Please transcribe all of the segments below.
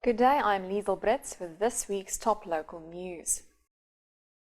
Good day, I'm Liesl Brits with this week's top local news.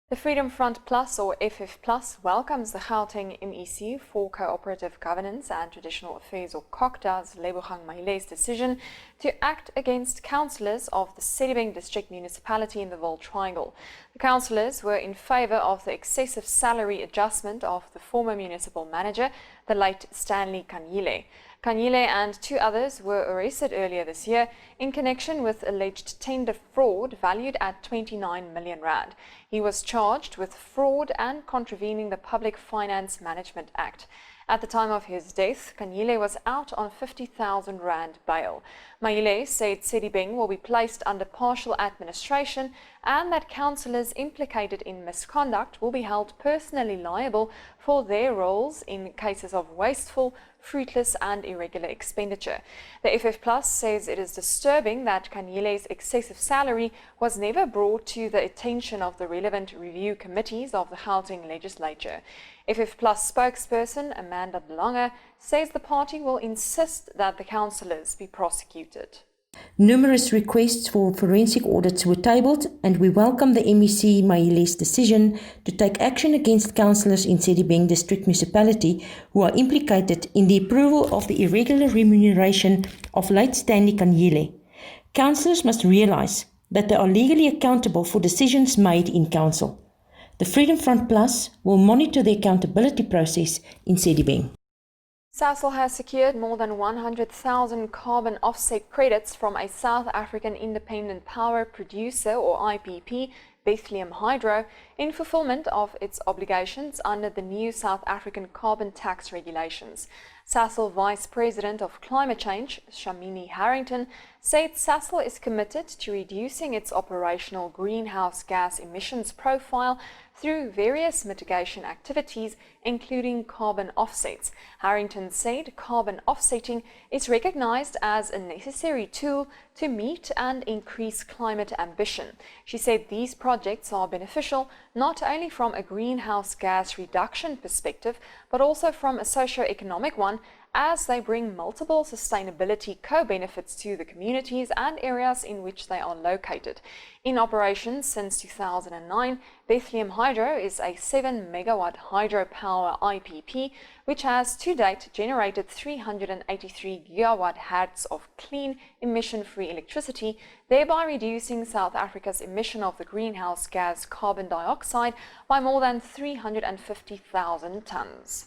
The Freedom Front Plus, or FF Plus, welcomes the Gauteng MEC for Cooperative Governance and Traditional Affairs, or COGTA's Sebokeng decision to act against councillors of the Sedibeng District Municipality in the Vaal Triangle. The councillors were in favour of the excessive salary adjustment of the former municipal manager, the late Stanley Kanyile. Kanyile and two others were arrested earlier this year in connection with alleged tender fraud valued at 29 million rand. He was charged with fraud and contravening the Public Finance Management Act. At the time of his death, Kanyile was out on 50,000 rand bail. Maile said Sedibeng will be placed under partial administration and that councillors implicated in misconduct will be held personally liable for their roles in cases of wasteful, fruitless and irregular expenditure. The FF Plus says it is disturbing that Kanyile's excessive salary was never brought to the attention of the relevant review committees of the Gauteng legislature. FF Plus spokesperson Amanda Belange says the party will insist that the councillors be prosecuted. Numerous requests for forensic audits were tabled, and we welcome the MEC Maile's decision to take action against councillors in Sedibeng District Municipality who are implicated in the approval of the irregular remuneration of late Stanley Kanyile. Councillors must realise that they are legally accountable for decisions made in council. The Freedom Front Plus will monitor the accountability process in Sedibeng. Sasol has secured more than 100,000 carbon offset credits from a South African independent power producer, or IPP, Bethlehem Hydro, in fulfillment of its obligations under the new South African carbon tax regulations. Sasol Vice President of Climate Change, Shamini Harrington, said Sasol is committed to reducing its operational greenhouse gas emissions profile through various mitigation activities, including carbon offsets. Harrington said carbon offsetting is recognized as a necessary tool to meet and increase climate ambition. She said these projects are beneficial not only from a greenhouse gas reduction perspective, but also from a socio-economic one, as they bring multiple sustainability co-benefits to the communities and areas in which they are located. In operation since 2009, Bethlehem Hydro is a 7-megawatt hydropower IPP, which has to date generated 383 gigawatt-hours of clean, emission-free electricity, thereby reducing South Africa's emission of the greenhouse gas carbon dioxide by more than 350,000 tonnes.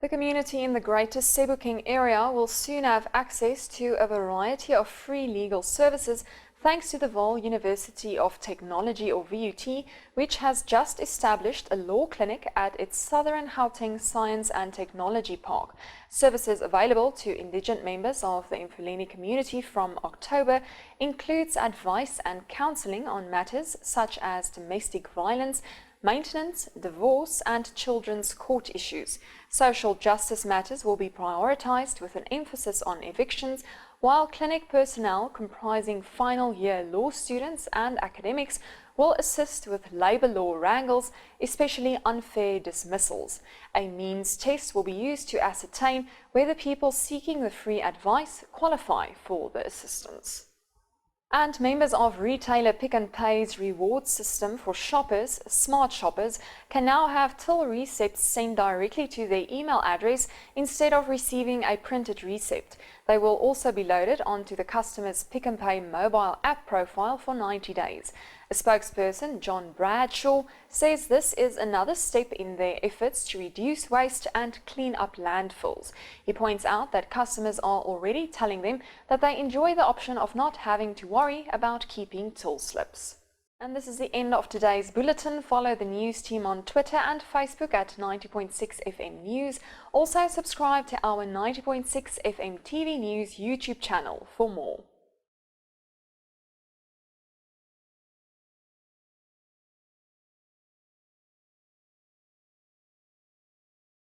The community in the greater Sebokeng area will soon have access to a variety of free legal services thanks to the Vaal University of Technology, or VUT, which has just established a law clinic at its Southern Gauteng Science and Technology Park. Services available to indigent members of the Mfuleni community from October includes advice and counselling on matters such as domestic violence, maintenance, divorce and children's court issues. Social justice matters will be prioritised with an emphasis on evictions, while clinic personnel comprising final year law students and academics will assist with labour law wrangles, especially unfair dismissals. A means test will be used to ascertain whether people seeking the free advice qualify for the assistance. And members of retailer Pick n Pay's reward system for shoppers, Smart Shoppers, can now have till receipts sent directly to their email address instead of receiving a printed receipt. They will also be loaded onto the customer's Pick n Pay mobile app profile for 90 days. A spokesperson, John Bradshaw, says this is another step in their efforts to reduce waste and clean up landfills. He points out that customers are already telling them that they enjoy the option of not having to worry about keeping till slips. And this is the end of today's bulletin. Follow the news team on Twitter and Facebook at 90.6 FM News. Also subscribe to our 90.6 FM TV News YouTube channel for more.